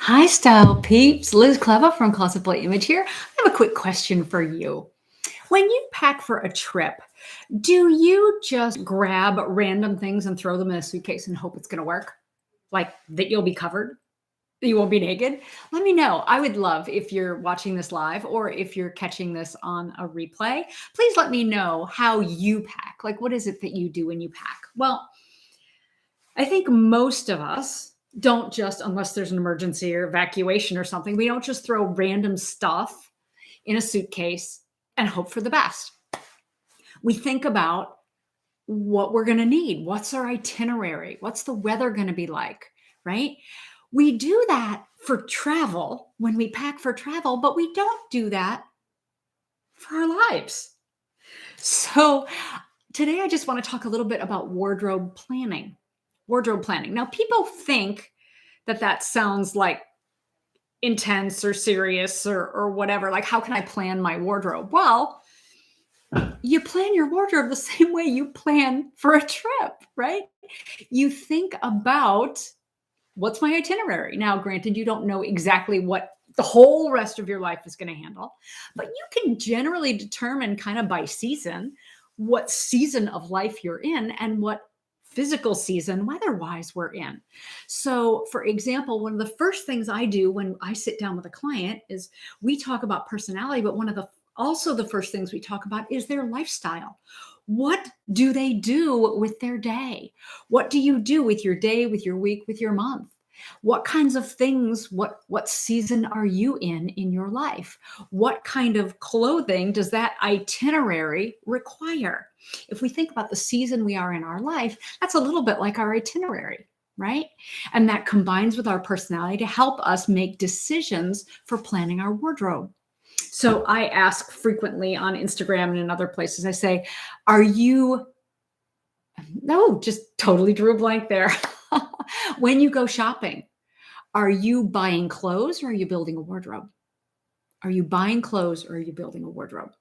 Hi, style peeps. Liz Clever from Closet Boy Image here. I have a quick question for you. When you pack for a trip, do you just grab random things and throw them in a suitcase and hope it's going to work? Like that you'll be covered? You won't be naked? Let me know. I would love if you're watching this live or if you're catching this on a replay. Please let me know how you pack. Like, what is it that you do when you pack? Well, I think most of us don't just, unless there's an emergency or evacuation or something, we don't just throw random stuff in a suitcase and hope for the best. We think about what we're going to need. What's our itinerary? What's the weather going to be like? Right? We do that for travel when we pack for travel, but we don't do that for our lives. So today I just want to talk a little bit about wardrobe planning. Wardrobe planning. Now, people think that that sounds like intense or serious or whatever. Like, how can I plan my wardrobe? Well, you plan your wardrobe the same way you plan for a trip, right? You think about what's my itinerary. Now, granted, you don't know exactly what the whole rest of your life is going to handle, but you can generally determine kind of by season what season of life you're in and what physical season weather-wise we're in. So, for example, one of the first things I do when I sit down with a client is we talk about personality, but one of the also the first things we talk about is their lifestyle. What do they do with their day? What do you do with your day, with your week, with your month? What kinds of things, what season are you in your life? What kind of clothing does that itinerary require? If we think about the season we are in our life, that's a little bit like our itinerary, right? And that combines with our personality to help us make decisions for planning our wardrobe. So I ask frequently on Instagram and in other places, I say, are you, no, just totally drew a blank there. When you go shopping, are you buying clothes or are you building a wardrobe? Are you buying clothes or are you building a wardrobe?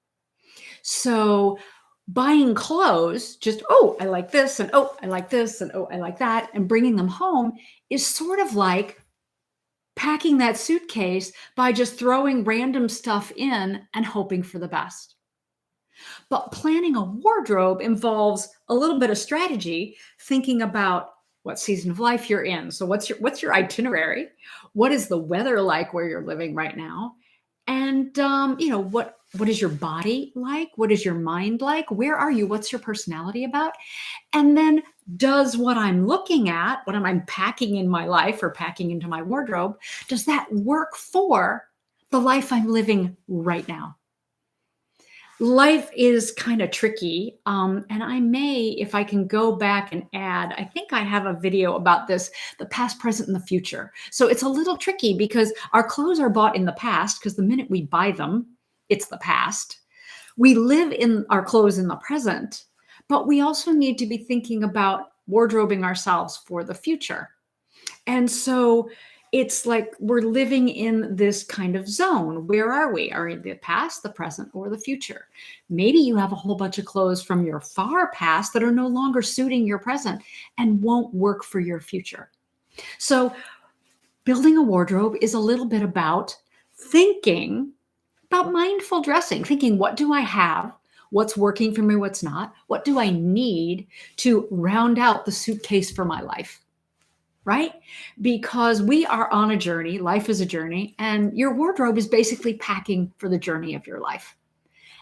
So buying clothes, just, oh, I like this, and oh, I like this, and oh, I like that, and bringing them home is sort of like packing that suitcase by just throwing random stuff in and hoping for the best. But planning a wardrobe involves a little bit of strategy, thinking about what season of life you're in. So what's your itinerary? What is the weather like where you're living right now? And what is your body like? What is your mind like? Where are you? What's your personality about? And then does what I'm looking at, what I'm packing in my life or packing into my wardrobe, does that work for the life I'm living right now? Life is kind of tricky. And I may, if I can go back and add, I think I have a video about this, the past, present, and the future. So it's a little tricky because our clothes are bought in the past because the minute we buy them, it's the past. We live in our clothes in the present, but we also need to be thinking about wardrobing ourselves for the future. And so it's like we're living in this kind of zone. Where are we? Are we in the past, the present, or the future? Maybe you have a whole bunch of clothes from your far past that are no longer suiting your present and won't work for your future. So building a wardrobe is a little bit about thinking about mindful dressing, thinking, what do I have? What's working for me? What's not? What do I need to round out the suitcase for my life? Right? Because we are on a journey, life is a journey, and your wardrobe is basically packing for the journey of your life.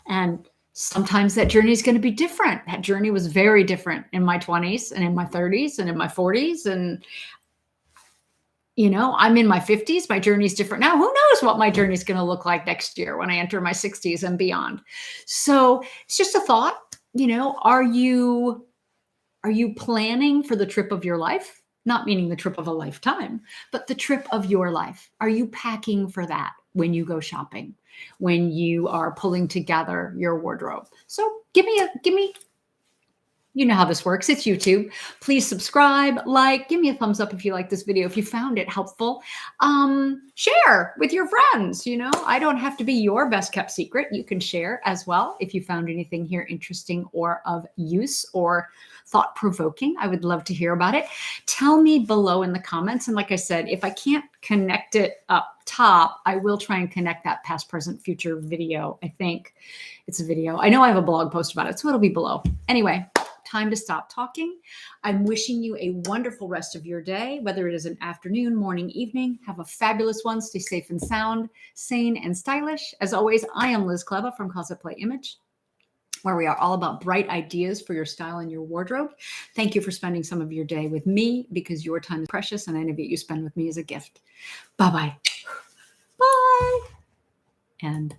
And sometimes that journey is going to be different. That journey was very different in my 20s and in my 30s and in my 40s. And, I'm in my 50s. My journey is different now. Who knows what my journey is going to look like next year when I enter my 60s and beyond? So it's just a thought. Are you planning for the trip of your life? Not meaning the trip of a lifetime, but the trip of your life. Are you packing for that when you go shopping, when you are pulling together your wardrobe? So give me, you know how this works. It's YouTube. Please subscribe, give me a thumbs up if you like this video, if you found it helpful. Share with your friends. I don't have to be your best kept secret. You can share as well if you found anything here interesting or of use or thought-provoking, I would love to hear about it. Tell me below in the comments. And like I said, if I can't connect it up top, I will try and connect that past, present, future video. I think it's a video. I know I have a blog post about it, so it'll be below. Anyway, time to stop talking. I'm wishing you a wonderful rest of your day, whether it is an afternoon, morning, evening. Have a fabulous one. Stay safe and sound, sane and stylish. As always, I am Liz Kleva from Closet Play Image, where we are all about bright ideas for your style and your wardrobe. Thank you for spending some of your day with me, because your time is precious and any of it you spend with me is a gift. Bye-bye. Bye. And.